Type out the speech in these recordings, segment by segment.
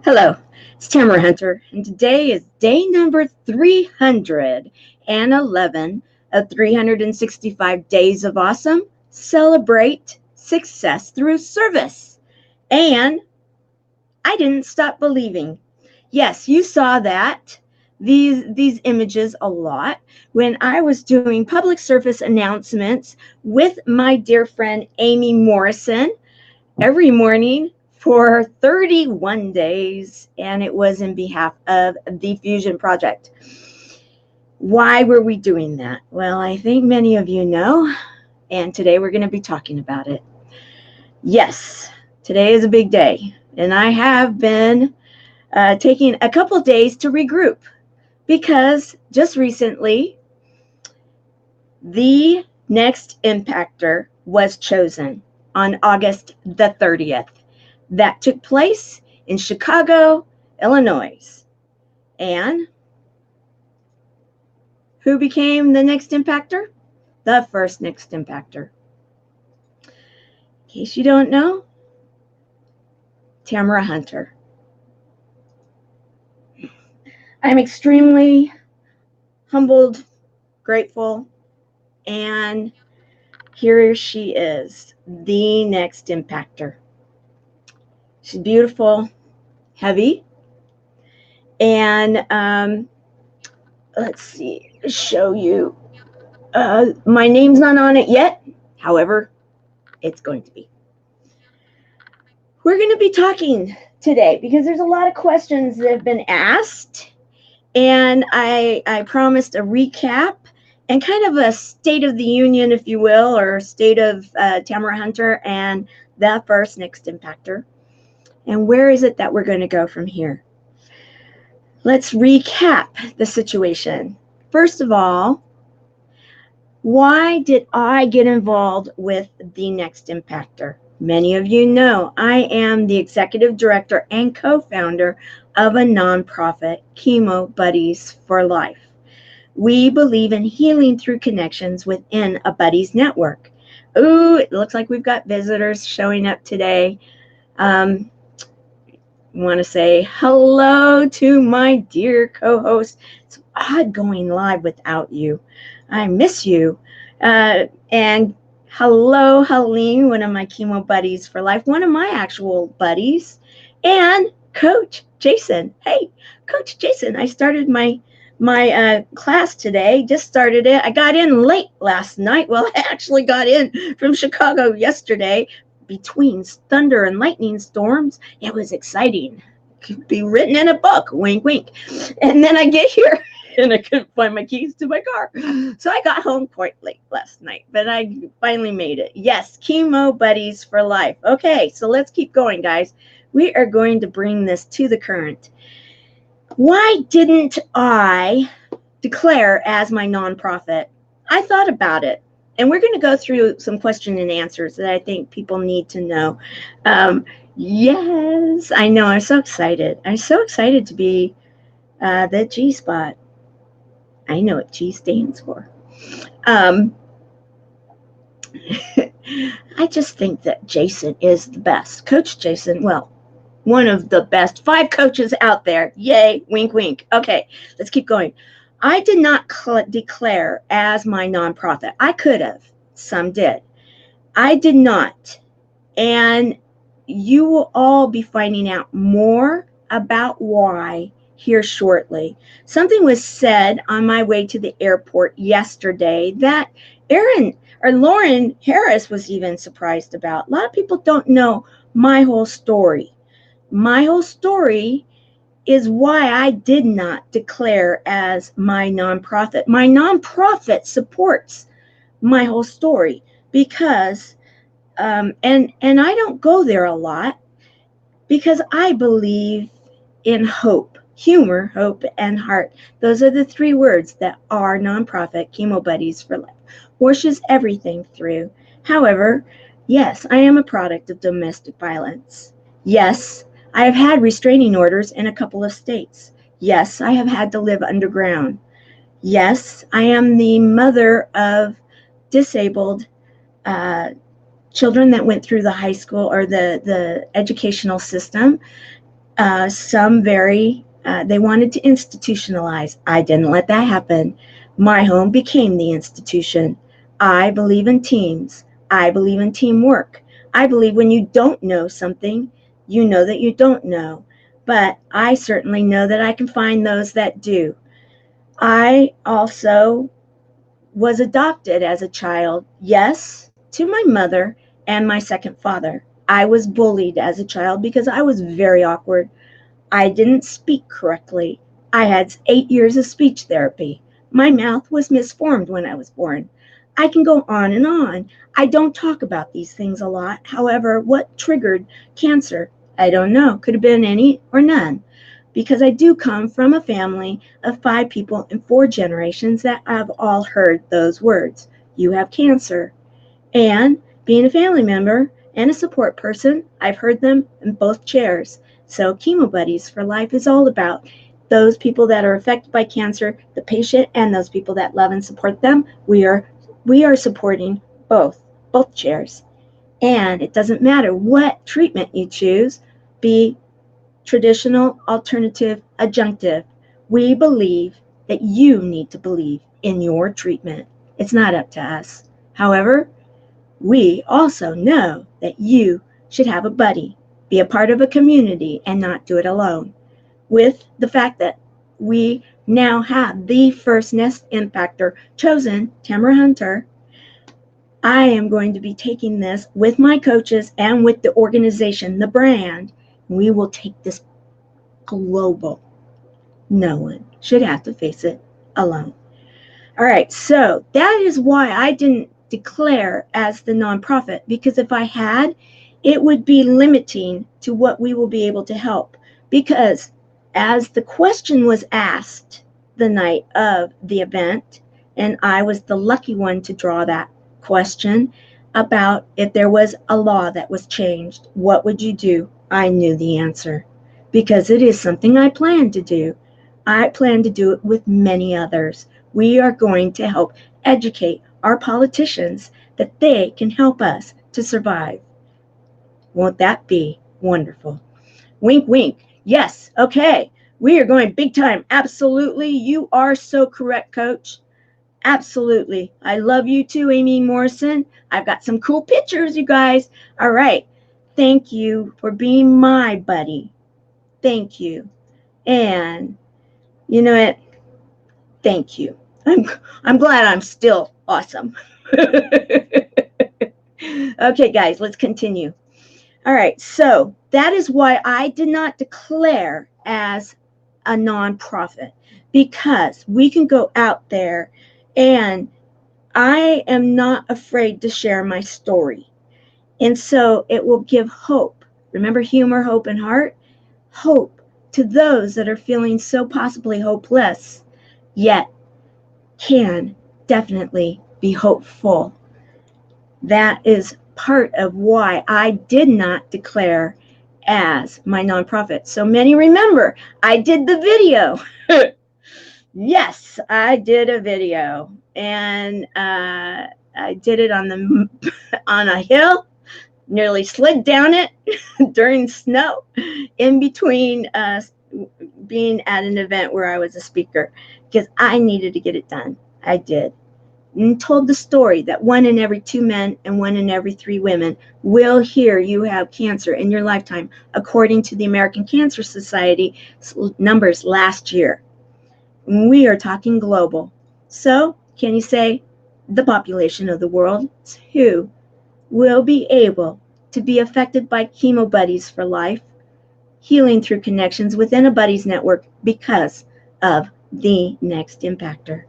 Hello, it's Tamara Hunter, and today is day number 311 of 365 Days of Awesome. Celebrate success through service. And I didn't stop believing. Yes, you saw that. These images a lot when I was doing public service announcements with my dear friend Amy Morrison every morning for 31 days, and it was in behalf of the Fusion Project. Why were we doing that? Well, I think many of you know, and today we're going to be talking about it. Yes, today is a big day, and I have been taking a couple days to regroup because just recently the next Impactor was chosen on August the 30th. That took place in Chicago, Illinois. And who became the next Impactor? The first next Impactor. In case you don't know, Tamara Hunter. I'm extremely humbled, grateful, and here she is, the next Impactor. She's beautiful, heavy, and let's see, show you. My name's not on it yet. However, it's going to be. We're going to be talking today because there's a lot of questions that have been asked, and I promised a recap and kind of a state of the union, if you will, or state of Tamara Hunter and the first next Impactor. And where is it that we're going to go from here? Let's recap the situation. First of all, why did I get involved with the next Impactor? Many of you know I am the executive director and co-founder of a nonprofit, Chemo Buddies for Life. We believe in healing through connections within a buddies network. Ooh, it looks like we've got visitors showing up today. Want to say hello to my dear co-host. It's odd going live without you. I miss you. And hello, Helene, one of my Chemo Buddies for Life, one of my actual buddies, and Coach Jason. Hey, Coach Jason, I started my class today, just started it. I got in late last night. Well, I actually got in from Chicago yesterday between thunder and lightning storms. It was exciting. Could be written in a book, wink, wink. And then I get here and I couldn't find my keys to my car. So I got home quite late last night, but I finally made it. Yes, Chemo Buddies for Life. Okay, so let's keep going, guys. We are going to bring this to the current. Why didn't I declare as my nonprofit? I thought about it. And we're going to go through some question and answers that I think people need to know. Yes, I know. I'm so excited. I'm so excited to be the G spot. I know what G stands for. I just think that Jason is the best. Coach Jason, well, one of the best 5 coaches out there. Yay, wink, wink. Okay, let's keep going. I did not declare as my nonprofit. I could have. Some did. I did not. And you will all be finding out more about why here shortly. Something was said on my way to the airport yesterday that Lauren Harris was even surprised about. A lot of people don't know my whole story. My whole story is why I did not declare as my nonprofit. My nonprofit supports my whole story because, and I don't go there a lot because I believe in hope, humor, hope, and heart. Those are the 3 words that our nonprofit, Chemo Buddies for Life, washes everything through. However, yes, I am a product of domestic violence. Yes, I have had restraining orders in a couple of states. Yes, I have had to live underground. Yes, I am the mother of disabled children that went through the high school or the educational system. Some they wanted to institutionalize. I didn't let that happen. My home became the institution. I believe in teams. I believe in teamwork. I believe when you don't know something, you know that you don't know. But I certainly know that I can find those that do. I also was adopted as a child, yes, to my mother and my second father. I was bullied as a child because I was very awkward. I didn't speak correctly. I had 8 years of speech therapy. My mouth was misformed when I was born. I can go on and on. I don't talk about these things a lot. However, what triggered cancer? I don't know. Could have been any or none. Because I do come from a family of 5 people in 4 generations that have all heard those words. You have cancer. And being a family member and a support person, I've heard them in both chairs. So Chemo Buddies for Life is all about those people that are affected by cancer, the patient, and those people that love and support them. We are supporting both chairs. And it doesn't matter what treatment you choose, be traditional, alternative, adjunctive. We believe that you need to believe in your treatment. It's not up to us. However, we also know that you should have a buddy, be a part of a community, and not do it alone. With the fact that we now have the first Nest Impactor chosen, Tamara Hunter, I am going to be taking this with my coaches and with the organization, the brand. We will take this global. No one should have to face it alone. All right, so that is why I didn't declare as the nonprofit, because if I had, it would be limiting to what we will be able to help. Because as the question was asked the night of the event, and I was the lucky one to draw that question about if there was a law that was changed, what would you do? I knew the answer, because it is something I plan to do. I plan to do it with many others. We are going to help educate our politicians that they can help us to survive. Won't that be wonderful? Wink, wink. Yes, okay. We are going big time. Absolutely. You are so correct, Coach. Absolutely. I love you too, Amy Morrison. I've got some cool pictures, you guys. All right. Thank you for being my buddy. Thank you. And you know what? Thank you. I'm glad I'm still awesome. Okay, guys, let's continue. All right, so that is why I did not declare as a nonprofit, because we can go out there and I am not afraid to share my story. And so it will give hope. Remember humor, hope, and heart? Hope to those that are feeling so possibly hopeless, yet can definitely be hopeful. That is part of why I did not declare as my nonprofit. So many remember, I did the video. Yes, I did a video, and I did it on a hill, nearly slid down it during snow, in between being at an event where I was a speaker, because I needed to get it done. I did. And told the story that 1 in every 2 men and 1 in every 3 women will hear you have cancer in your lifetime, according to the American Cancer Society numbers last year. We are talking global. So can you say the population of the world who will be able to be affected by Chemo Buddies for Life, healing through connections within a buddies network because of the Next Impactor?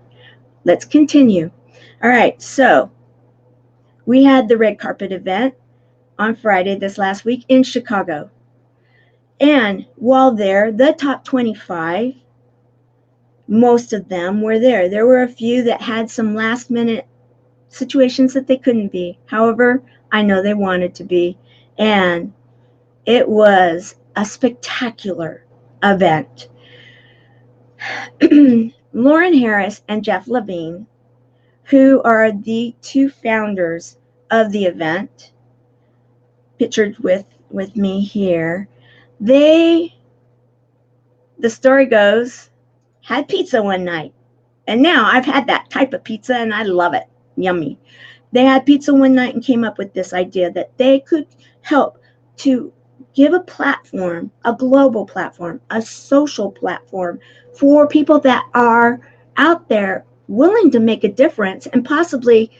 Let's continue. All right, so we had the red carpet event on Friday this last week in Chicago. And while there, the top 25, most of them were there. There were a few that had some last minute situations that they couldn't be. However, I know they wanted to be. And it was a spectacular event. Lauren Harris and Jeff Levine, who are the 2 founders of the event, pictured with me here, they the story goes, had pizza one night. And now I've had that type of pizza and I love it. Yummy. They had pizza one night and came up with this idea that they could help to give a platform, a global platform, a social platform for people that are out there willing to make a difference and possibly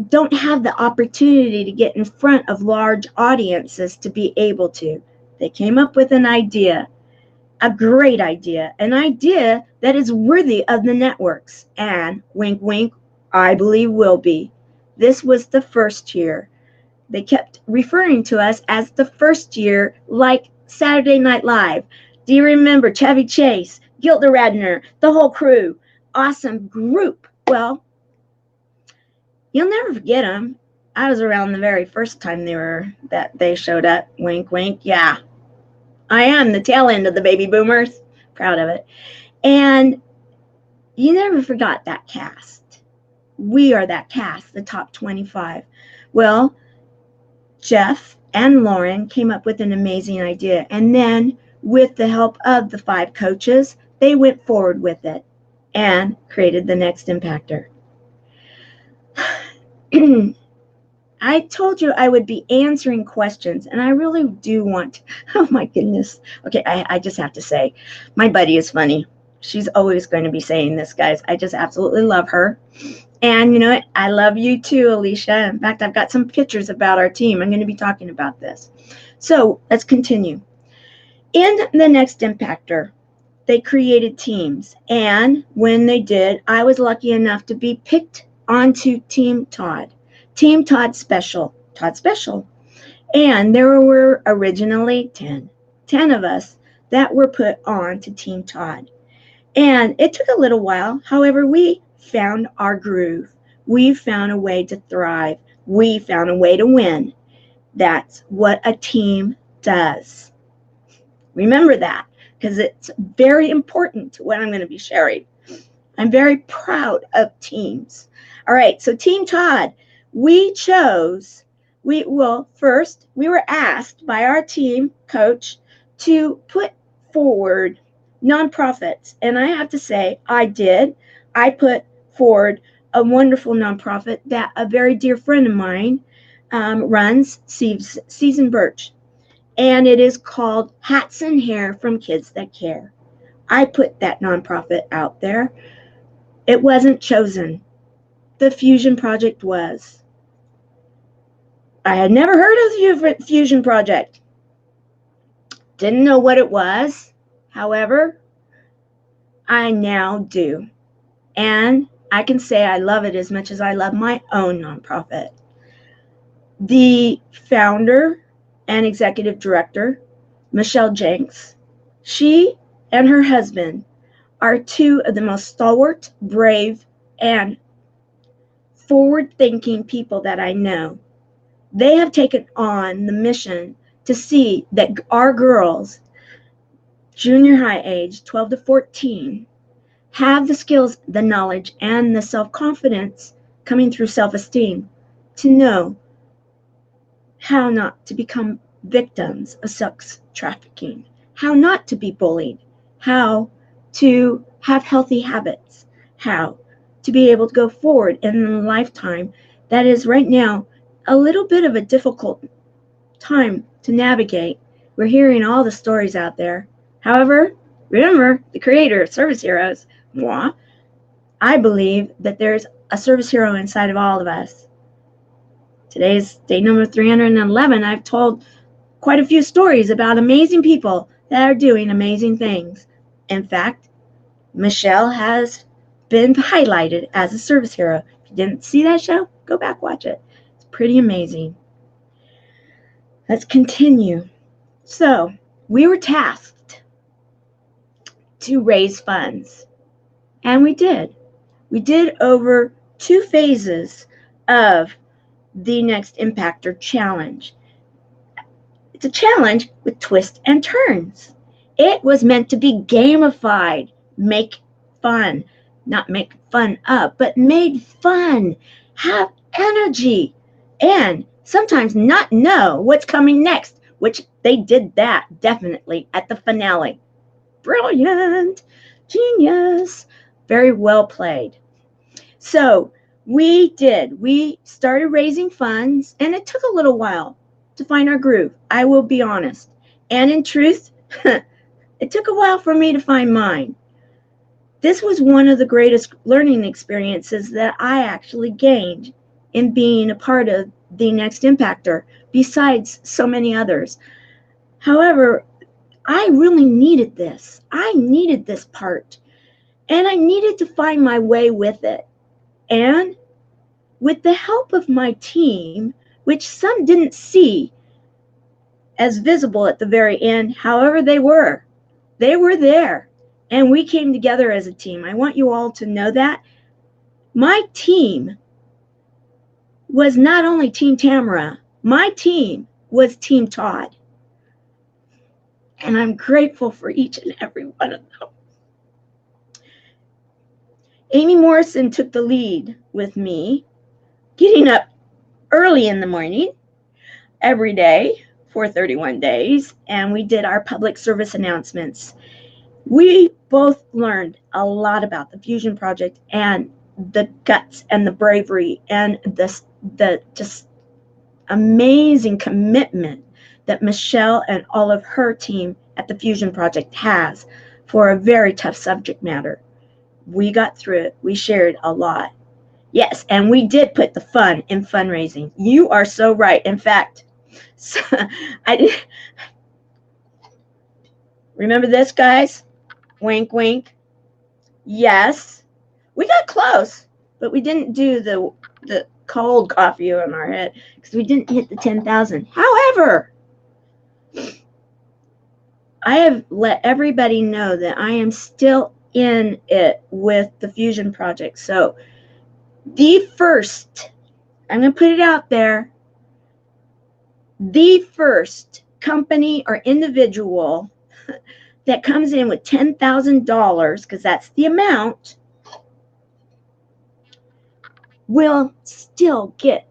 don't have the opportunity to get in front of large audiences to be able to. They came up with an idea, a great idea, an idea that is worthy of the networks, and wink, wink, I believe will be. This was the first year. They kept referring to us as the first year, like Saturday Night Live. Do you remember Chevy Chase, Gilda Radner, the whole crew? Awesome group. Well, you'll never forget them. I was around the very first time they showed up. Wink, wink. Yeah, I am the tail end of the baby boomers. Proud of it. And you never forgot that cast. We are that cast, the top 25. Well, Jeff and Lauren came up with an amazing idea. And then with the help of the 5 coaches, they went forward with it and created the next Impactor. I told you I would be answering questions, and I really do want, oh my goodness. Okay, I just have to say, my buddy is funny. She's always going to be saying this, guys. I just absolutely love her. And you know what? I love you too, Alicia. In fact, I've got some pictures about our team. I'm going to be talking about this. So let's continue. In the next Impactor, they created teams. And when they did, I was lucky enough to be picked onto Team Todd. Team Todd Special. Todd Special. And there were originally 10 of us that were put on to Team Todd. And it took a little while. However, we found our groove. We found a way to thrive. We found a way to win. That's what a team does. Remember that, because it's very important to what I'm going to be sharing. I'm very proud of teams. All right, so Team Todd, first, we were asked by our team coach to put forward nonprofits. And I have to say, I did. I put forward a wonderful nonprofit that a very dear friend of mine runs, Season Birch. And it is called Hats and Hair from Kids That Care. I put that nonprofit out there. It wasn't chosen. The Fusion Project was. I had never heard of the Fusion Project. Didn't know what it was. However, I now do. And I can say I love it as much as I love my own nonprofit. The founder and executive director, Michelle Jenks, she and her husband are 2 of the most stalwart, brave, and forward-thinking people that I know. They have taken on the mission to see that our girls, junior high age, 12 to 14, have the skills, the knowledge, and the self-confidence coming through self-esteem to know how not to become victims of sex trafficking, how not to be bullied, how to have healthy habits, how to be able to go forward in a lifetime that is right now a little bit of a difficult time to navigate. We're hearing all the stories out there. However, remember, the creator, Service Heroes, moi, I believe that there's a service hero inside of all of us. Today's day number 311. I've told quite a few stories about amazing people that are doing amazing things. In fact, Michelle has been highlighted as a service hero. If you didn't see that show, go back, watch it. It's pretty amazing. Let's continue. So, we were tasked to raise funds. And we did. We did over 2 phases of the next Impactor challenge. It's a challenge with twists and turns. It was meant to be gamified, make fun, not make fun of, but made fun, have energy, and sometimes not know what's coming next, which they did that definitely at the finale. Brilliant. Genius. Very well played. So we started raising funds, and it took a little while to find our groove. I will be honest. And in truth, it took a while for me to find mine. This was one of the greatest learning experiences that I actually gained in being a part of the Next Impactor, besides so many others. However, I really needed this. I needed this part, and I needed to find my way with it. And with the help of my team, which some didn't see as visible at the very end, however, they were there. And we came together as a team. I want you all to know that. My team was not only Team Tamara, my team was Team Todd. And I'm grateful for each and every one of them. Amy Morrison took the lead with me, getting up early in the morning every day for 31 days, and we did our public service announcements. We both learned a lot about the Fusion Project and the guts and the bravery and the just amazing commitment that Michelle and all of her team at the Fusion Project has for a very tough subject matter. We got through it. We shared a lot. Yes, and we did put the fun in fundraising. You are so right. In fact, so I did. Remember this, guys? Wink, wink. Yes, we got close, but we didn't do the cold coffee on our head because we didn't hit the 10,000. However, I have let everybody know that I am still in it with the Fusion Project. So the first, I'm going to put it out there, the first company or individual that comes in with $10,000, because that's the amount, will still get,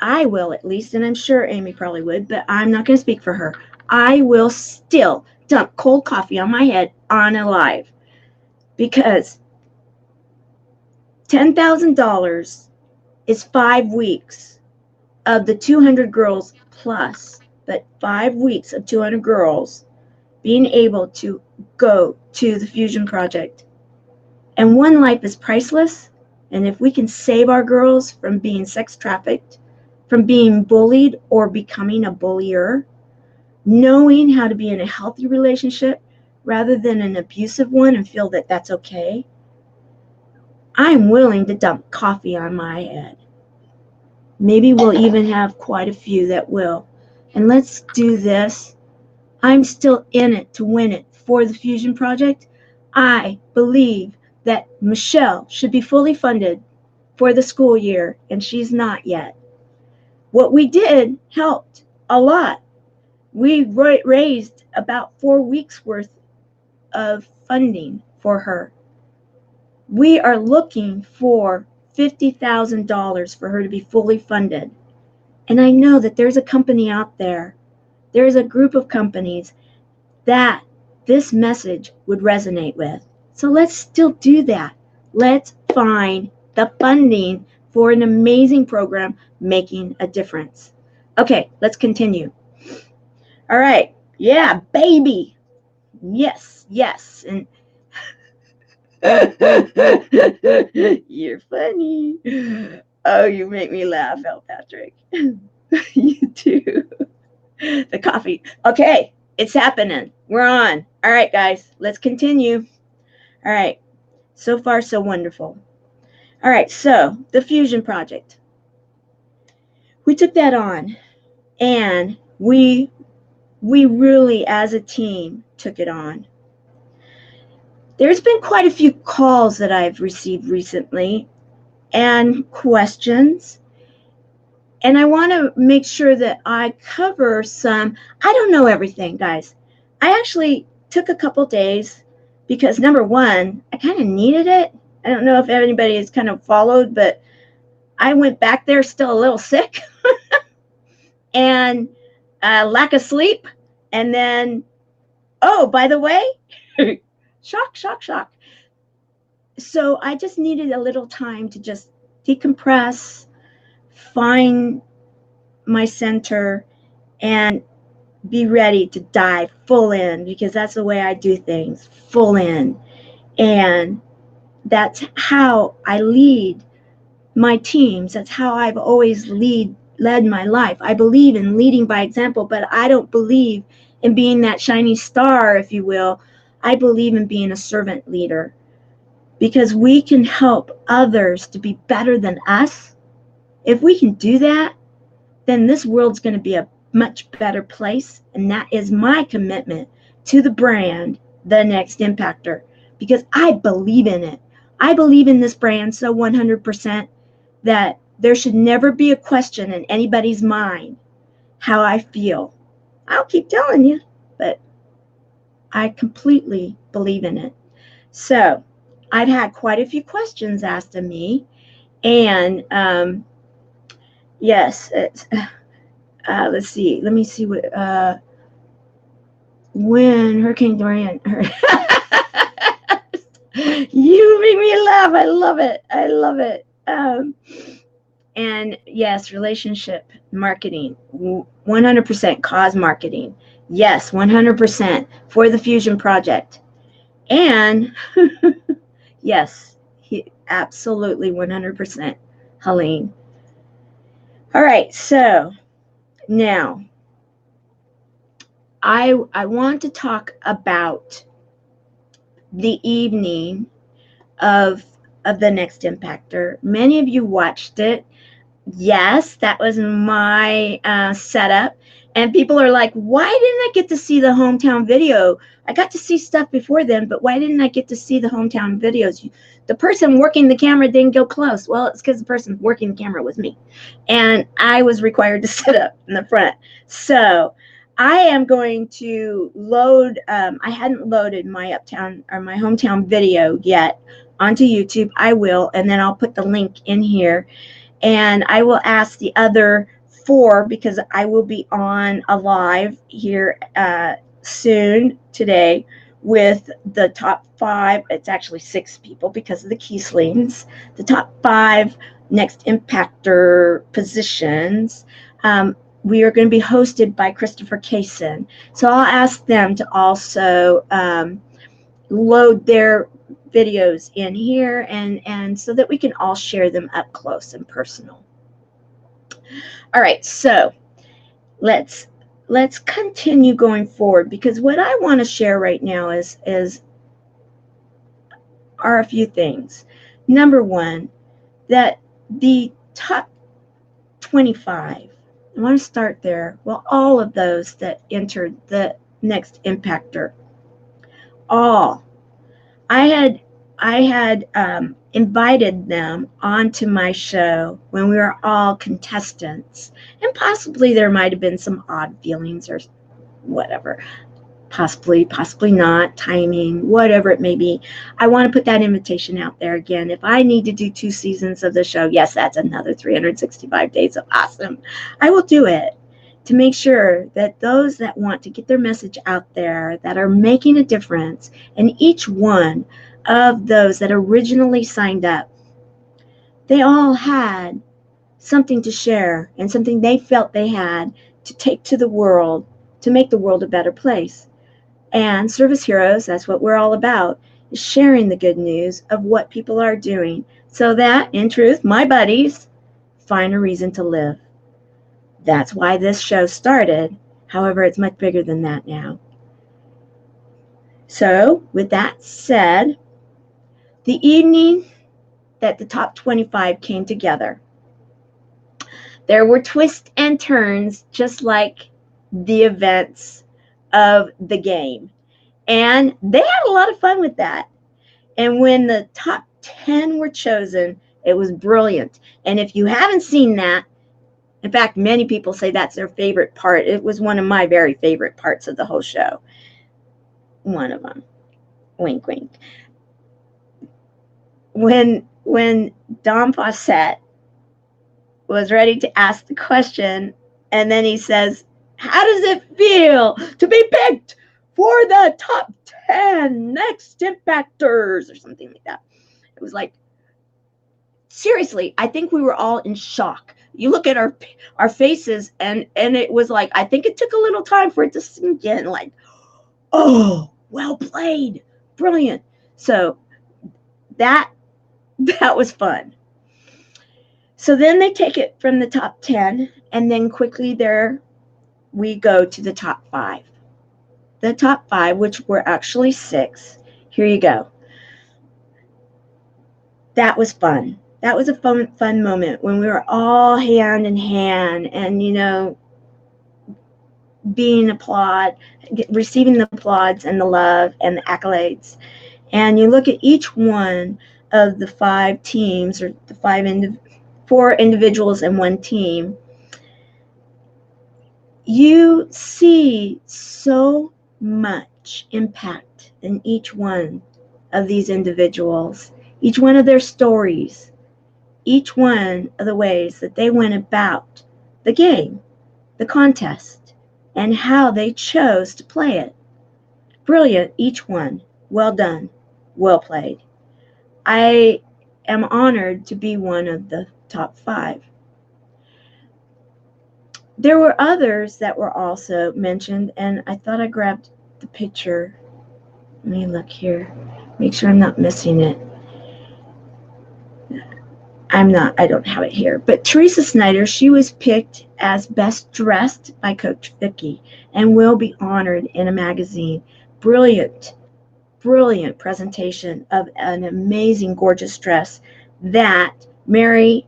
I will at least, and I'm sure Amy probably would, but I'm not going to speak for her. I will still dump cold coffee on my head on a live, because $10,000 is 5 weeks of the 200 girls plus, but 5 weeks of 200 girls being able to go to the Fusion Project. And one life is priceless. And if we can save our girls from being sex trafficked, from being bullied or becoming a bullier, knowing how to be in a healthy relationship rather than an abusive one and feel that that's okay, I'm willing to dump coffee on my head. Maybe we'll even have quite a few that will. And let's do this. I'm still in it to win it for the Fusion Project. I believe that Michelle should be fully funded for the school year, and she's not yet. What we did helped a lot. We raised about 4 weeks worth of funding for her. We are looking for $50,000 for her to be fully funded. And I know that there's a company out there, there's a group of companies that this message would resonate with. So let's still do that. Let's find the funding for an amazing program making a difference. Okay, let's continue. All right. Yeah, baby. Yes, yes. And you're funny. Oh, you make me laugh, El Patrick. You too. The coffee. Okay, it's happening. We're on. All right, guys, let's continue. All right. So far, so wonderful. All right, so the Fusion Project. We took that on, and we really, as a team, took it on. There's been quite a few calls that I've received recently and questions, and I want to make sure that I cover some. I don't know everything, guys. I actually took a couple days because, number one, I kind of needed it. I don't know if anybody has kind of followed, but I went back there still a little sick and lack of sleep. And then, oh, by the way, Shock, shock, shock. So I just needed a little time to just decompress, find my center, and be ready to dive full in, because that's the way I do things, full in. And that's how I lead my teams. That's how I've always led my life. I believe in leading by example, but I don't believe in being that shiny star, if you will. I believe in being a servant leader, because we can help others to be better than us. If we can do that, then this world's going to be a much better place. And that is my commitment to the brand, The Next Impactor, because I believe in it. I believe in this brand so 100% that there should never be a question in anybody's mind how I feel. I'll keep telling you, but I completely believe in it. So I've had quite a few questions asked of me. And yes, it's, let's see. Let me see what when Hurricane Dorian. You make me laugh. I love it. I love it. And yes, relationship marketing, 100% cause marketing. Yes, 100% for the Fusion Project. And yes, absolutely 100%, Helene. All right, so now I want to talk about the evening of The Next Impactor. Many of you watched it. Yes, that was my setup. And people are like, why didn't I get to see the hometown video? I got to see stuff before then, but why didn't I get to see the hometown videos? The person working the camera didn't go close. Well, it's because the person working the camera was me. And I was required to sit up in the front. So I am going to load, I hadn't loaded my uptown or my hometown video yet onto YouTube. I will, and then I'll put the link in here. And I will ask the other 4, because I will be on a live here soon today with the top 5. It's actually 6 people because of the Kieslings. The top 5 Next Impactor positions. We are going to be hosted by Christopher Kaysen. So I'll ask them to also load their videos in here, and so that we can all share them up close and personal. All right, so let's continue going forward, because what I want to share right now are a few things. Number one, that the top 25, I want to start there. Well, all of those that entered the Next Impactor, all, I had invited them onto my show when we were all contestants, and possibly there might have been some odd feelings or whatever, possibly not, timing, whatever it may be. I want to put that invitation out there again. If I need to do 2 seasons of the show, yes, that's another 365 days of awesome. I will do it, to make sure that those that want to get their message out there, that are making a difference, and each one of those that originally signed up, they all had something to share and something they felt they had to take to the world to make the world a better place. And Service Heroes, that's what we're all about, is sharing the good news of what people are doing, so that, in truth, my buddies find a reason to live. That's why this show started. However, it's much bigger than that now. So, with that said, the evening that the top 25 came together, there were twists and turns, just like the events of the game. And they had a lot of fun with that. And when the top 10 were chosen, it was brilliant. And if you haven't seen that, in fact, many people say that's their favorite part. It was one of my very favorite parts of the whole show. One of them. Wink, wink. When Dom Fawcett was ready to ask the question, and then he says, how does it feel to be picked for the top 10? 10 next impactors or something like that. It was like, seriously, I think we were all in shock. You look at our faces, and it was like, I think it took a little time for it to sink in, like, oh, well played, brilliant. So that was fun. So then they take it from the top 10, and then quickly there we go to the top 5. The top 5, which were actually 6. Here you go. That was fun. That was a fun moment when we were all hand in hand, and receiving the applauds and the love and the accolades. And you look at each one of the 5 teams, or the 4 individuals and 1 team. You see so much impact in each one of these individuals, each one of their stories, each one of the ways that they went about the game, the contest, and how they chose to play it. Brilliant, each one. Well done. Well played. I am honored to be one of the top 5. There were others that were also mentioned, and I thought I grabbed the picture. Let me look here. Make sure I'm not missing it. I don't have it here. But Teresa Snyder, she was picked as best dressed by Coach Vicky and will be honored in a magazine. Brilliant presentation of an amazing, gorgeous dress that Mary,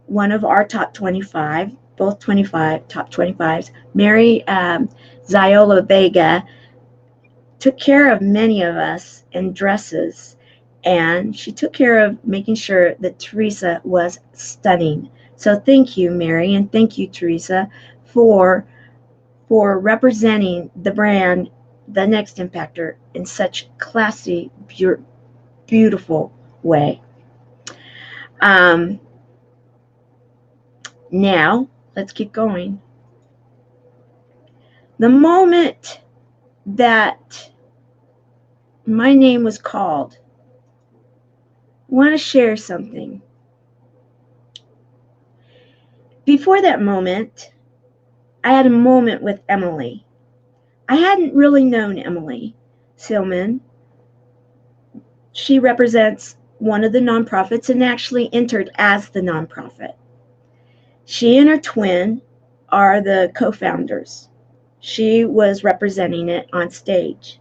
one of our top 25, both top 25s, Mary Ziola Vega, took care of many of us in dresses, and she took care of making sure that Teresa was stunning. So thank you, Mary, and thank you, Teresa, for representing the brand, the Next Impactor, in such classy, beautiful way. Now, let's keep going. The moment that my name was called, I want to share something. Before that moment, I had a moment with Emily. I hadn't really known Emily Silman. She represents one of the nonprofits and actually entered as the nonprofit. She and her twin are the co-founders. She was representing it on stage.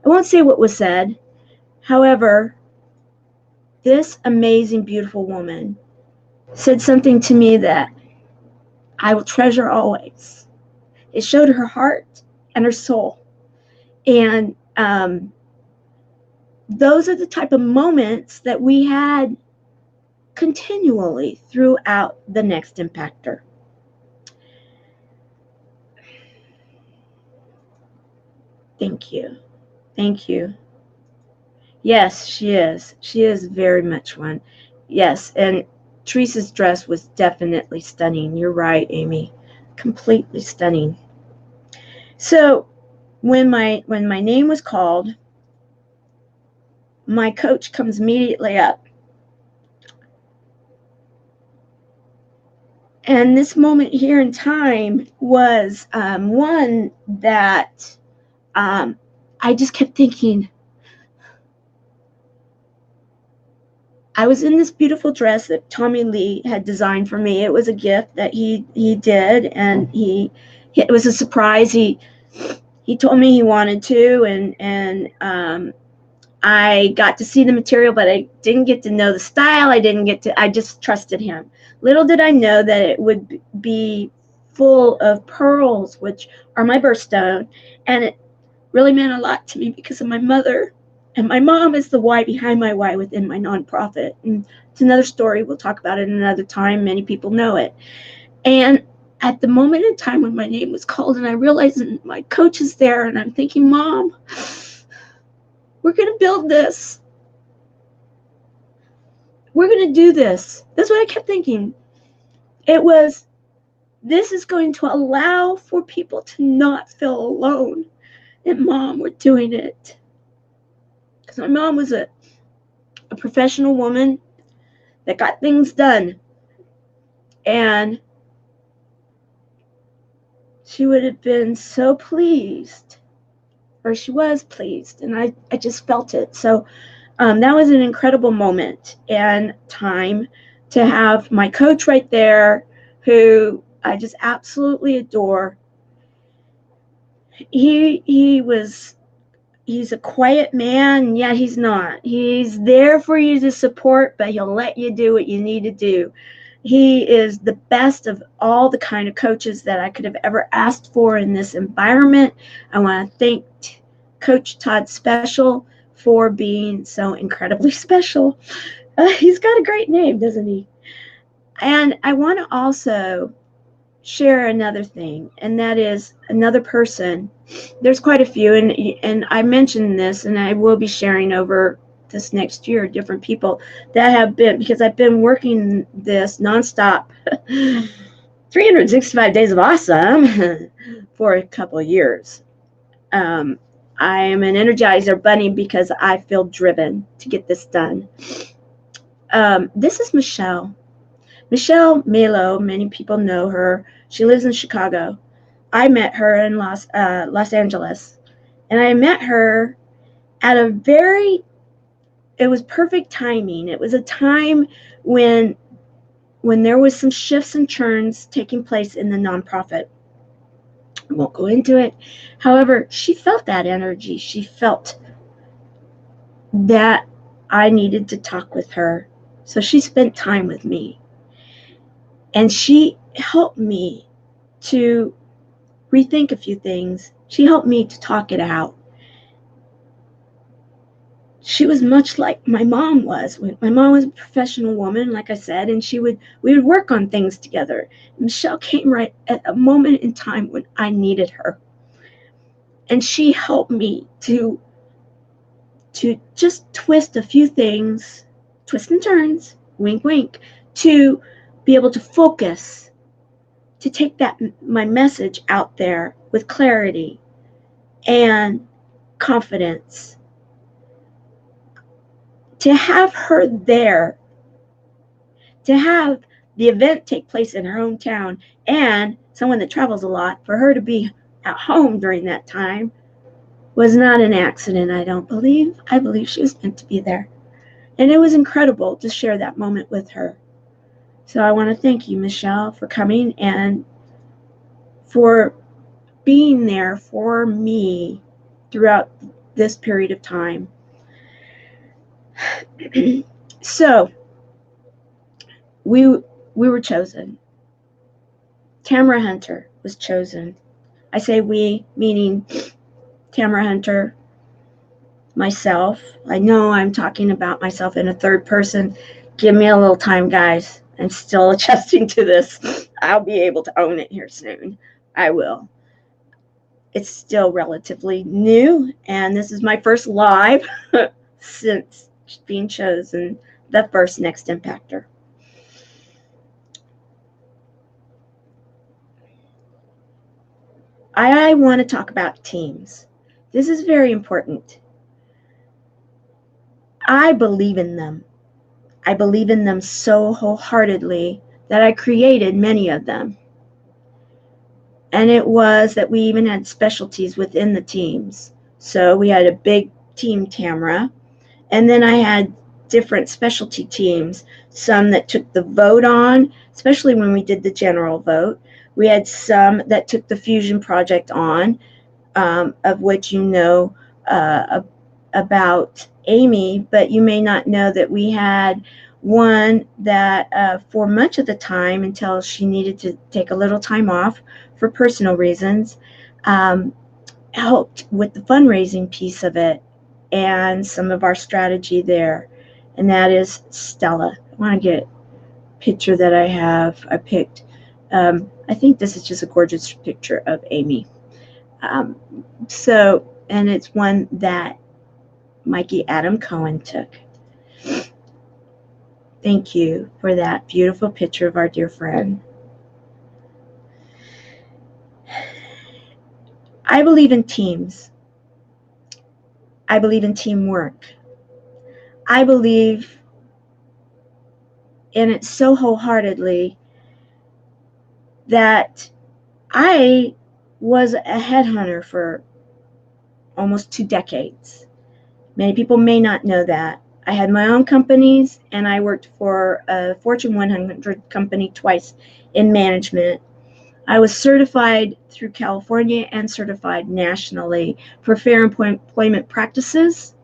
I won't say what was said. However, this amazing, beautiful woman said something to me that I will treasure always. It showed her heart and her soul. And those are the type of moments that we had continually throughout the Next Impactor. Thank you. Thank you. Yes, she is. She is very much one. Yes, and Teresa's dress was definitely stunning. You're right, Amy. Completely stunning. So when my name was called, my coach comes immediately up. And this moment here in time was one that I just kept thinking. I was in this beautiful dress that Tommy Lee had designed for me. It was a gift that he did, and it was a surprise. He told me he wanted to, and I got to see the material, but I didn't get to know the style. I just trusted him. Little did I know that it would be full of pearls, which are my birthstone, and it really meant a lot to me because of my mother. And my mom is the why behind my why within my nonprofit. And it's another story. We'll talk about it another time. Many people know it. And at the moment in time when my name was called and I realized that my coach is there, and I'm thinking, Mom, we're going to build this. We're going to do this. That's what I kept thinking. This is going to allow for people to not feel alone. and Mom were doing it. Because my mom was a professional woman that got things done. And she would have been so pleased, or she was pleased, and I just felt it. So that was an incredible moment and time to have my coach right there, who I just absolutely adore. He's a quiet man. Yeah, he's not. He's there for you to support, but he'll let you do what you need to do. He is the best of all the kind of coaches that I could have ever asked for in this environment. I want to thank Coach Todd Special for being so incredibly special. He's got a great name, doesn't he? And I want to also share another thing, and that is another person. There's quite a few, and I mentioned this, and I will be sharing over this next year different people that have been, because I've been working this nonstop 365 days of awesome for a couple of years. I am an Energizer bunny because I feel driven to get this done. This is Michelle. Michelle Malo, many people know her. She lives in Chicago. I met her in Los Angeles, and I met her at it was perfect timing. It was a time when there was some shifts and churns taking place in the nonprofit. I won't go into it. However, she felt that energy. She felt that I needed to talk with her. So she spent time with me. And she helped me to rethink a few things. She helped me to talk it out. She was much like my mom was. My mom was a professional woman, like I said, and we would work on things together. Michelle came right at a moment in time when I needed her. And she helped me to just twist a few things, twist and turns, wink, wink, to be able to focus, to take my message out there with clarity and confidence. To have her there, to have the event take place in her hometown, and someone that travels a lot, for her to be at home during that time was not an accident, I don't believe. I believe she was meant to be there. And it was incredible to share that moment with her. So I want to thank you, Michelle, for coming and for being there for me throughout this period of time. So we were chosen. Tamara Hunter was chosen. I say we, meaning Tamara Hunter, myself. I know I'm talking about myself in a third person. Give me a little time, guys. I'm still adjusting to this. I'll be able to own it here soon. I will. It's still relatively new, and this is my first live since being chosen the first Next Impactor. I want to talk about teams. This is very important. I believe in them. I believe in them so wholeheartedly that I created many of them. And it was that we even had specialties within the teams. So we had a big team, Tamara, and then I had different specialty teams, some that took the vote on, especially when we did the general vote. We had some that took the fusion project on, of which you know about Amy, but you may not know that we had one that for much of the time, until she needed to take a little time off for personal reasons, helped with the fundraising piece of it and some of our strategy there, and that is Stella. I want to get a picture that I picked. I think this is just a gorgeous picture of Amy. And it's one that Mikey Adam Cohen took. Thank you for that beautiful picture of our dear friend. I believe in teams. I believe in teamwork. I believe in it so wholeheartedly that I was a headhunter for almost 2 decades. Many people may not know that. I had my own companies, and I worked for a Fortune 100 company twice in management. I was certified through California and certified nationally for fair employment practices.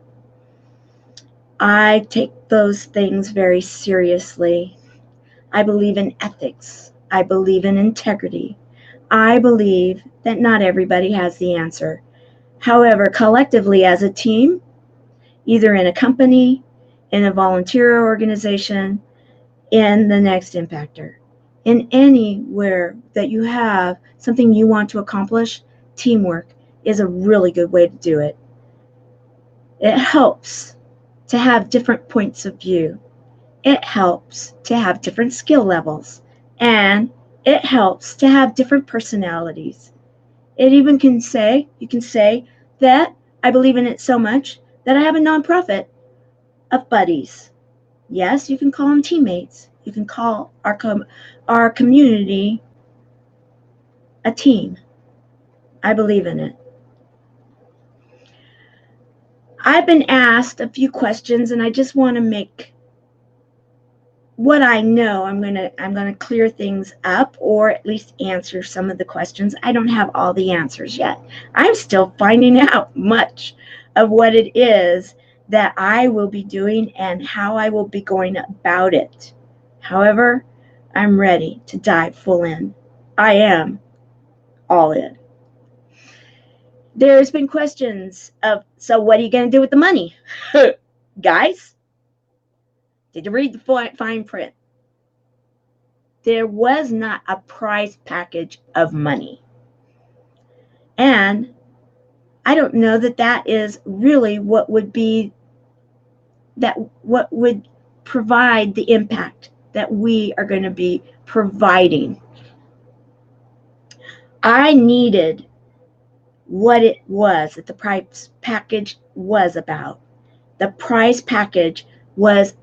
I take those things very seriously. I believe in ethics. I believe in integrity. I believe that not everybody has the answer. However, collectively as a team, either in a company, in a volunteer organization, in the next Impactor, in anywhere that you have something you want to accomplish, teamwork is a really good way to do it. It helps to have different points of view. It helps to have different skill levels. And it helps to have different personalities. It even you can say that I believe in it so much that I have a nonprofit of buddies. Yes, you can call them teammates. You can call our community a team. I believe in it. I've been asked a few questions, and I just want to make what I know. I'm gonna clear things up, or at least answer some of the questions. I don't have all the answers yet. I'm still finding out much of what it is that I will be doing and how I will be going about it. However, I'm ready to dive full in. I am all in. There's been questions of, so what are you going to do with the money? Guys, did you read the fine print? There was not a prize package of money. And I don't know that that is really what would provide the impact that we are going to be providing. I needed what it was that the prize package was about. The prize package was,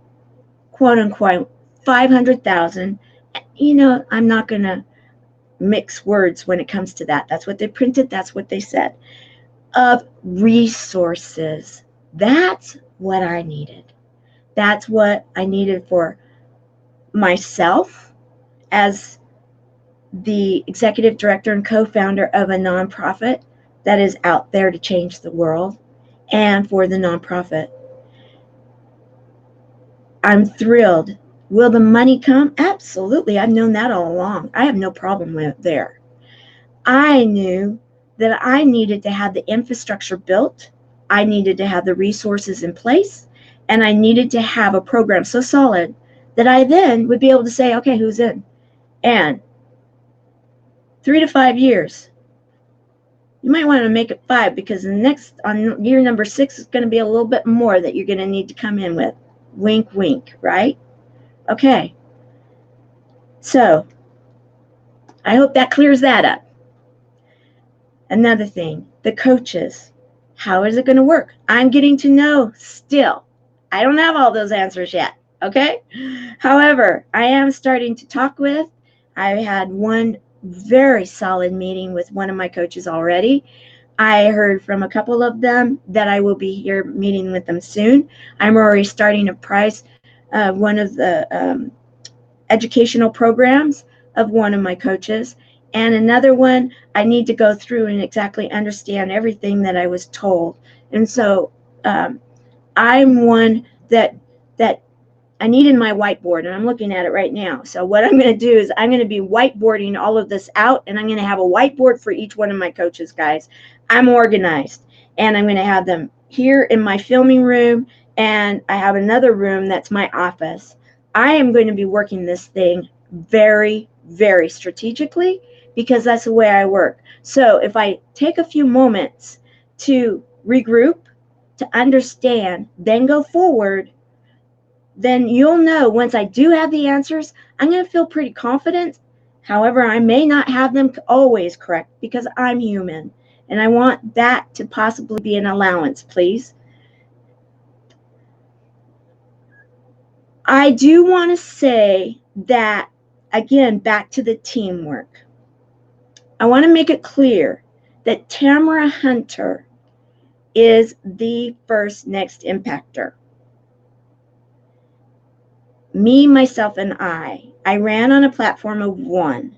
quote unquote, 500,000. I'm not going to mix words when it comes to that. That's what they printed. That's what they said. Of resources. That's what I needed. That's what I needed for myself as the executive director and co-founder of a nonprofit that is out there to change the world, and for the nonprofit. I'm thrilled. Will the money come? Absolutely. I've known that all along. I have no problem with it there. I knew that I needed to have the infrastructure built. I needed to have the resources in place, and I needed to have a program so solid that I then would be able to say, okay, who's in? And 3 to 5 years. You might want to make it 5, because on year number 6 is going to be a little bit more that you're going to need to come in with. Wink, wink, right? Okay. So I hope that clears that up. Another thing, the coaches. How is it going to work? I'm getting to know still. I don't have all those answers yet. Okay. However, I am starting to talk with. I had one very solid meeting with one of my coaches already. I heard from a couple of them that I will be here meeting with them soon. I'm already starting to price one of the educational programs of one of my coaches. And another one, I need to go through and exactly understand everything that I was told. And so I'm one that I needed my whiteboard, and I'm looking at it right now. So what I'm going to do is I'm going to be whiteboarding all of this out, and I'm going to have a whiteboard for each one of my coaches, guys. I'm organized, and I'm going to have them here in my filming room, and I have another room that's my office. I am going to be working this thing very, very strategically, because that's the way I work. So if I take a few moments to regroup, to understand, then go forward, then you'll know once I do have the answers, I'm going to feel pretty confident. However, I may not have them always correct, because I'm human, and I want that to possibly be an allowance, please. I do want to say that, again, back to the teamwork. I want to make it clear that Tamara Hunter is the first next impactor. Me, myself, and I ran on a platform of one.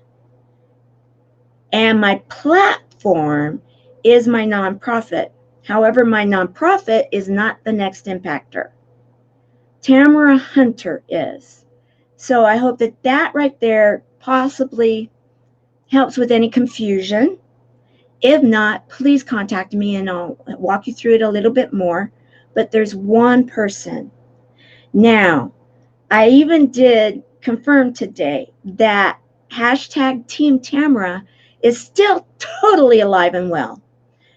And my platform is my nonprofit. However, my nonprofit is not the next impactor. Tamara Hunter is. So I hope that that right there possibly helps with any confusion. If not, please contact me and I'll walk you through it a little bit more. But there's one person. Now, I even did confirm today that hashtag Team Tamara is still totally alive and well.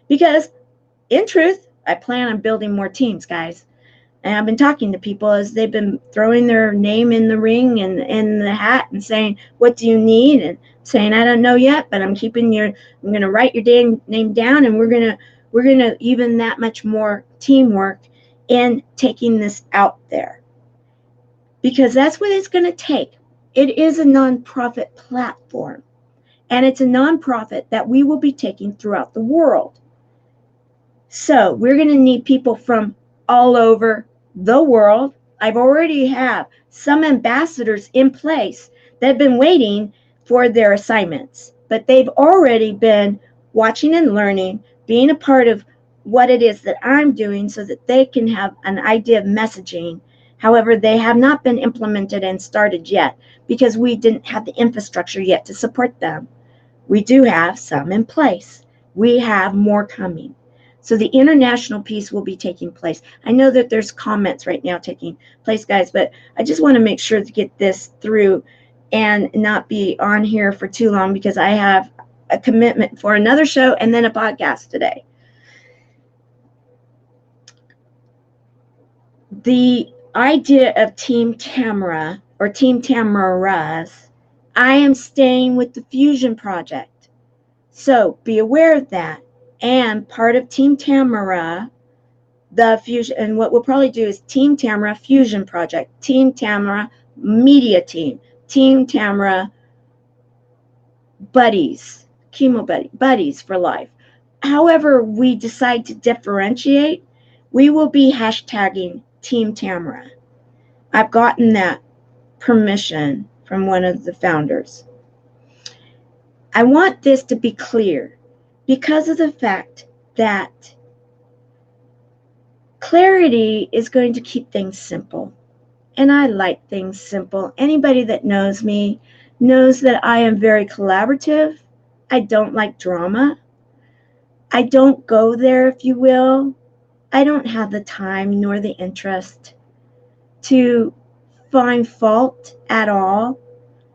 Because in truth, I plan on building more teams, guys. And I've been talking to people as they've been throwing their name in the ring and in the hat and saying, what do you need? And saying, I don't know yet, but I'm going to write your name down, and we're going to even that much more teamwork in taking this out there. Because that's what it's going to take. It is a nonprofit platform, and it's a nonprofit that we will be taking throughout the world. So we're going to need people from all over the world. I've already have some ambassadors in place that have been waiting for their assignments, but they've already been watching and learning, being a part of what it is that I'm doing so that they can have an idea of messaging. However, they have not been implemented and started yet because we didn't have the infrastructure yet to support them. We do have some in place. We have more coming. So the international piece will be taking place. I know that there's comments right now taking place, guys, but I just want to make sure to get this through and not be on here for too long because I have a commitment for another show and then a podcast today. The idea of Team Tamara or Team Tamaras, I am staying with the Fusion Project. So be aware of that. And part of Team Tamara, the Fusion, and what we'll probably do is Team Tamara Fusion Project, Team Tamara Media Team, Team Tamara Buddies, Chemo Buddies for Life. However we decide to differentiate, we will be hashtagging Team Tamara. I've gotten that permission from one of the founders. I want this to be clear because of the fact that clarity is going to keep things simple. And I like things simple. Anybody that knows me knows that I am very collaborative. I don't like drama. I don't go there, if you will. I don't have the time nor the interest to find fault at all.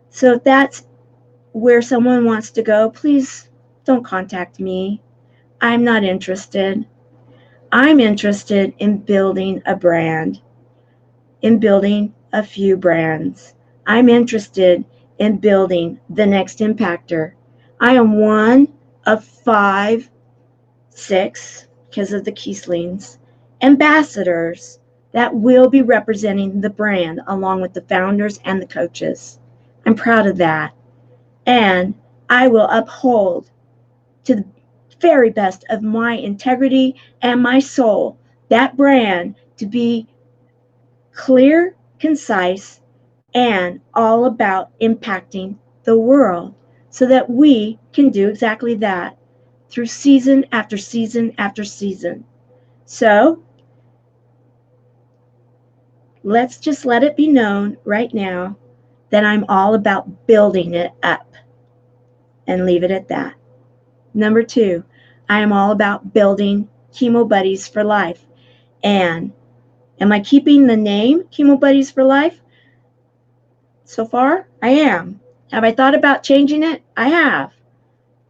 So if that's where someone wants to go, please don't contact me. I'm not interested. I'm interested in building a brand, in building a few brands. I'm interested in building the next impactor. I am one of 6, because of the Kieslings, ambassadors that will be representing the brand along with the founders and the coaches. I'm proud of that. And I will uphold to the very best of my integrity and my soul that brand to be clear, concise, and all about impacting the world so that we can do exactly that through season after season after season. So let's just let it be known right now that I'm all about building it up and leave it at that. Number 2, I am all about building Chemo Buddies for Life. And am I keeping the name Chemo Buddies for Life? So far, I am. Have I thought about changing it? I have.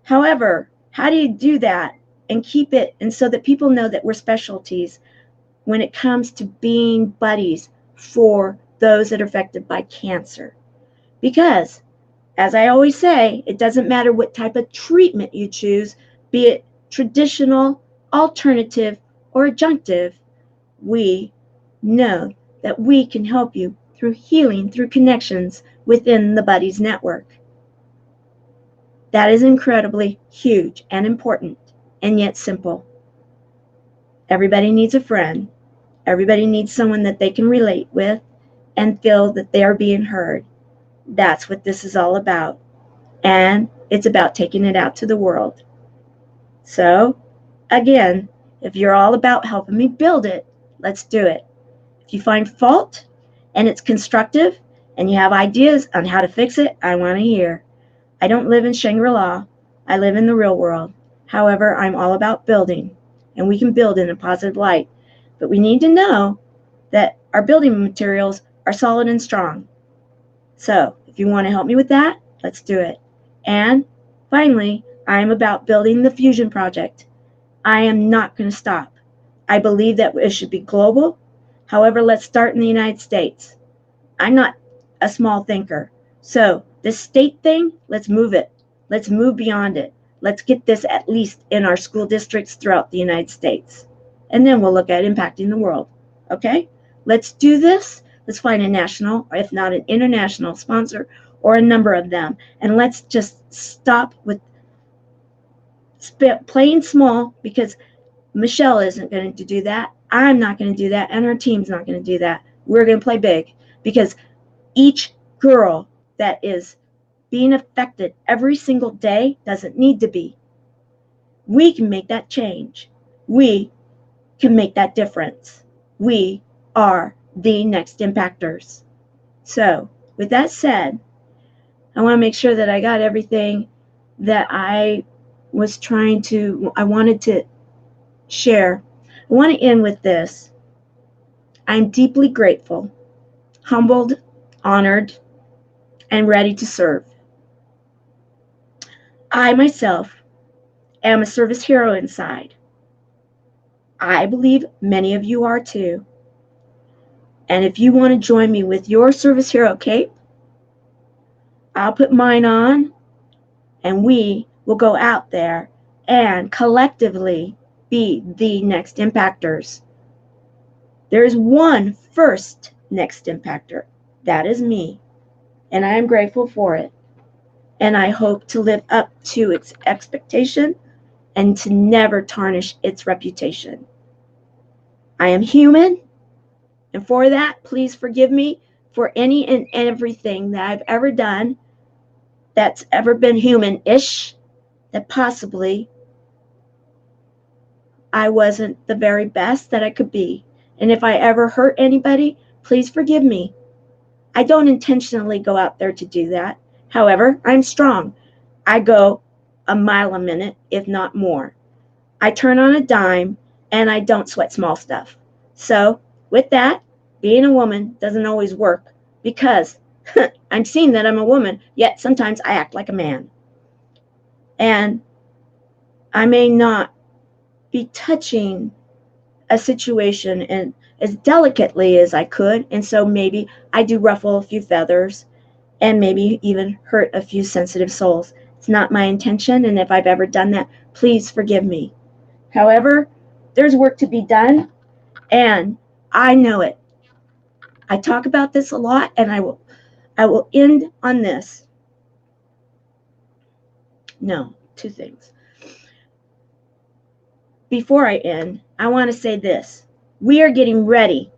However, how do you do that and keep it and so that people know that we're specialties when it comes to being buddies for those that are affected by cancer? Because, as I always say, it doesn't matter what type of treatment you choose, be it traditional, alternative, or adjunctive, we know that we can help you through healing through connections within the Buddies Network. That is incredibly huge and important, and yet simple. Everybody needs a friend. Everybody needs someone that they can relate with and feel that they are being heard. That's what this is all about. And it's about taking it out to the world. So, again, if you're all about helping me build it, let's do it. If you find fault and it's constructive and you have ideas on how to fix it, I want to hear. I don't live in Shangri-La. I live in the real world. However, I'm all about building, and we can build in a positive light. But we need to know that our building materials are solid and strong. So, if you want to help me with that, let's do it. And finally, I'm about building the Fusion Project. I am not going to stop. I believe that it should be global. However, let's start in the United States. I'm not a small thinker. So, this state thing, let's move it. Let's move beyond it. Let's get this at least in our school districts throughout the United States. And then we'll look at impacting the world. Okay? Let's do this. Let's find a national, or if not an international sponsor, or a number of them. And let's just stop with playing small, because Michelle isn't going to do that. I'm not going to do that. And her team's not going to do that. We're going to play big, because each girl that is being affected every single day doesn't need to be. We can make that change. We can make that difference. We are the next impactors. So, with that said, I want to make sure that I got everything that I wanted to share. I want to end with this. I'm deeply grateful, humbled, honored, and ready to serve. I myself am a service hero inside. I believe many of you are too. And if you want to join me with your service hero cape, I'll put mine on, and we will go out there and collectively be the next impactors. There is one first next impactor. That is me. And I am grateful for it. And I hope to live up to its expectation and to never tarnish its reputation. I am human, and for that, please forgive me for any and everything that I've ever done that's ever been human-ish, that possibly I wasn't the very best that I could be. And if I ever hurt anybody, please forgive me. I don't intentionally go out there to do that. However, I'm strong. I go a mile a minute, if not more. I turn on a dime, and I don't sweat small stuff. So, with that, being a woman doesn't always work, because I'm seen that I'm a woman, yet sometimes I act like a man. And I may not be touching a situation and as delicately as I could, and so maybe I do ruffle a few feathers and maybe even hurt a few sensitive souls. It's not my intention, and if I've ever done that, please forgive me. However, there's work to be done, and I know it. I talk about this a lot, and I will end on this. No, two things. Before I end, I want to say this. We are getting ready.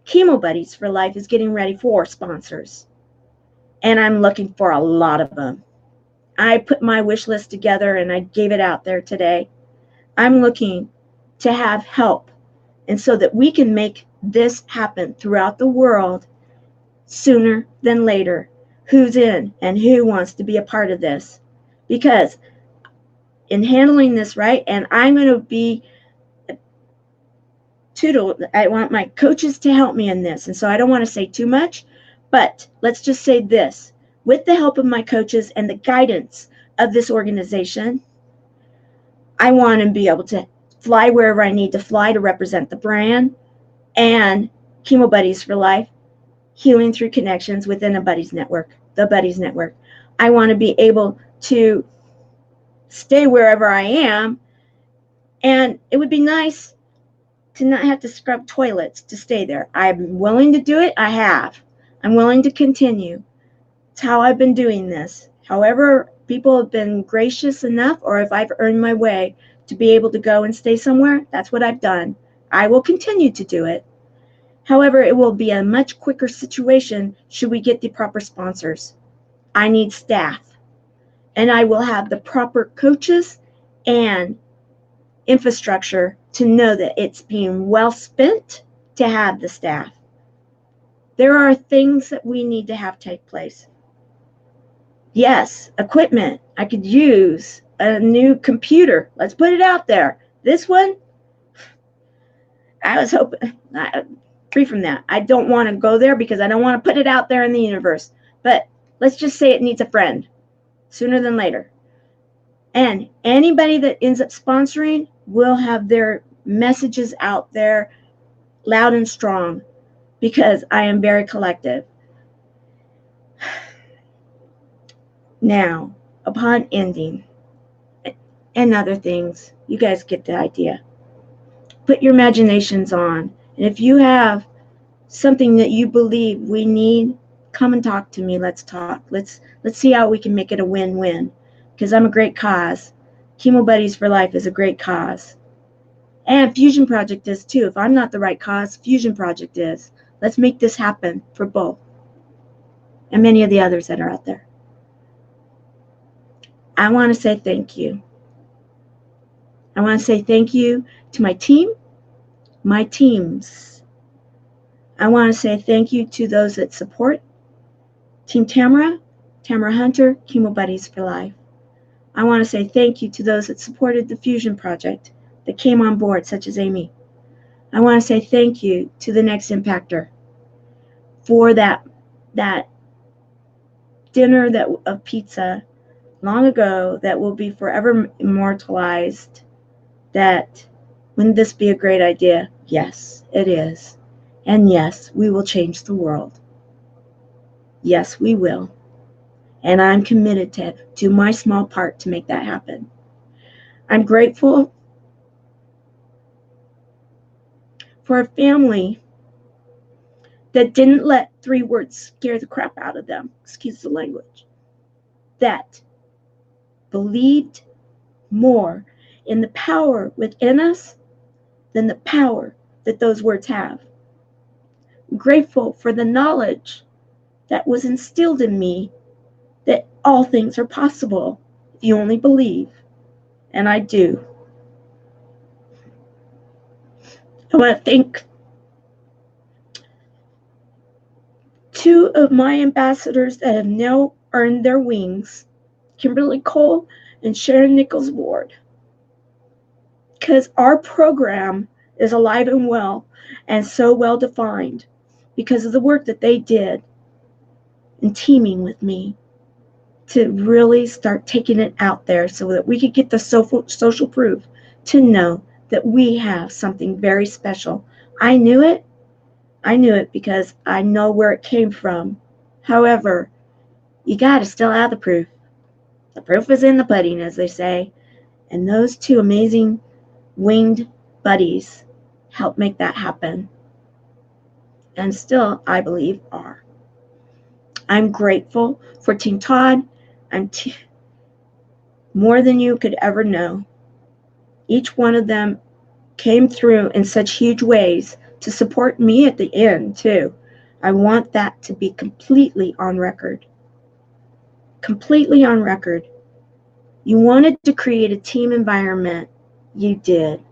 Chemo Buddies for Life is getting ready for sponsors, and I'm looking for a lot of them. I put my wish list together, and I gave it out there today. I'm looking to have help, and so that we can make this happen throughout the world sooner than later. Who's in and who wants to be a part of this? Because in handling this right, and I'm going to be I want my coaches to help me in this, and so I don't want to say too much, but let's just say this. With the help of my coaches and the guidance of this organization, I want to be able to fly wherever I need to fly to represent the brand and Chemo Buddies for Life, healing through connections within a Buddies Network, the Buddies Network. I want to be able to stay wherever I am, and it would be nice to not have to scrub toilets to stay there. I'm willing to do it. I have. I'm willing to continue. It's how I've been doing this. However, people have been gracious enough, or if I've earned my way to be able to go and stay somewhere, that's what I've done. I will continue to do it. However, it will be a much quicker situation should we get the proper sponsors. I need staff, and I will have the proper coaches and infrastructure to know that it's being well spent to have the staff. There are things that we need to have take place. Yes, equipment. I could use a new computer. Let's put it out there. This one, I was hoping, free from that. I don't want to go there because I don't want to put it out there in the universe. But let's just say it needs a friend sooner than later. And anybody that ends up sponsoring will have their messages out there loud and strong because I am very collective. Now, upon ending, and other things, you guys get the idea. Put your imaginations on. And if you have something that you believe we need, come and talk to me. Let's talk. Let's see how we can make it a win-win. Because I'm a great cause. Chemo Buddies for Life is a great cause. And Fusion Project is too. If I'm not the right cause, Fusion Project is. Let's make this happen for both. And many of the others that are out there. I want to say thank you. I want to say thank you to my team, my teams. I want to say thank you to those that support. Team Tamara, Tamara Hunter, Chemo Buddies for Life. I want to say thank you to those that supported the Fusion Project, that came on board, such as Amy. I want to say thank you to the next Impactor for that dinner of pizza long ago that will be forever immortalized. That, wouldn't this be a great idea? Yes, it is. And yes, we will change the world. Yes, we will. And I'm committed to do my small part to make that happen. I'm grateful for a family that didn't let 3 words scare the crap out of them, excuse the language, that believed more in the power within us than the power that those words have. I'm grateful for the knowledge that was instilled in me that all things are possible if you only believe, and I do. I want to thank 2 of my ambassadors that have now earned their wings, Kimberly Cole and Sharon Nichols Ward, because our program is alive and well and so well defined because of the work that they did in teaming with me to really start taking it out there so that we could get the social proof to know that we have something very special. I knew it because I know where it came from. However, you got to still have the proof. The proof is in the pudding, as they say. And those 2 amazing winged buddies helped make that happen. And still, I believe, are. I'm grateful for Team Todd. More than you could ever know. Each one of them came through in such huge ways to support me at the end, too. I want that to be completely on record. Completely on record. You wanted to create a team environment. You did.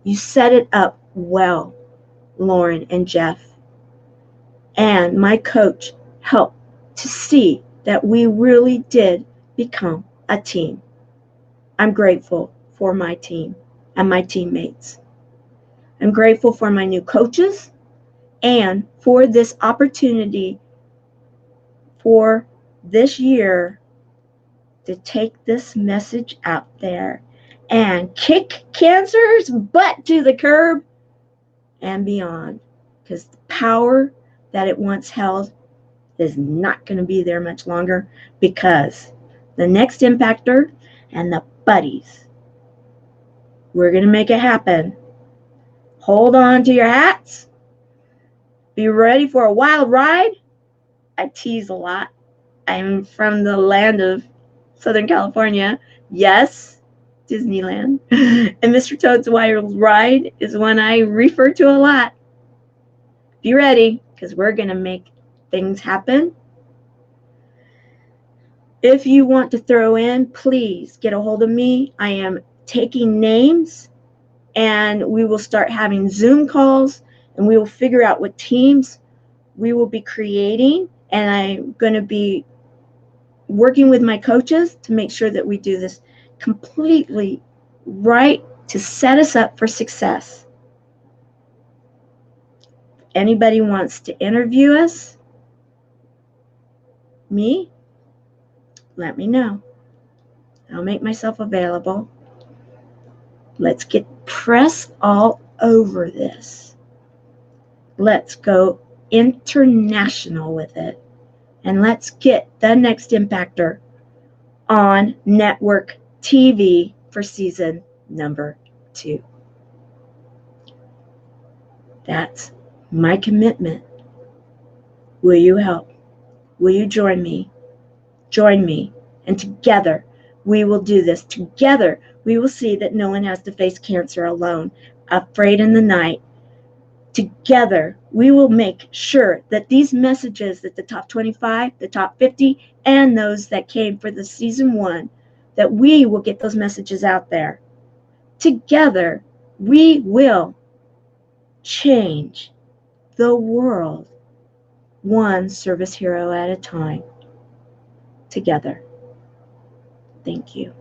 You set it up well, Lauren and Jeff. And my coach helped to see that we really did become a team. I'm grateful for my team and my teammates. I'm grateful for my new coaches and for this opportunity for this year to take this message out there and kick cancer's butt to the curb and beyond, because the power that it once held is not going to be there much longer, because the next Impactor and the buddies, we're going to make it happen. Hold on to your hats. Be ready for a wild ride. I tease a lot. I'm from the land of Southern California. Yes, Disneyland. And Mr. Toad's Wild Ride is one I refer to a lot. Be ready, because we're going to make things happen. If you want to throw in, please get a hold of me. I am taking names, and we will start having Zoom calls, and we will figure out what teams we will be creating. And I'm going to be working with my coaches to make sure that we do this completely right to set us up for success. Anybody wants to interview us, me, let me know. I'll make myself available. Let's get press all over this. Let's go international with it. And let's get the next Impactor on network TV for season number 2. That's my commitment. Will you help? Will you join me? Join me. And together we will do this. Together we will see that no one has to face cancer alone, afraid in the night. Together we will make sure that these messages, that the top 25, the top 50, and those that came for the season 1, that we will get those messages out there. Together we will change the world, one service hero at a time. Together. Thank you.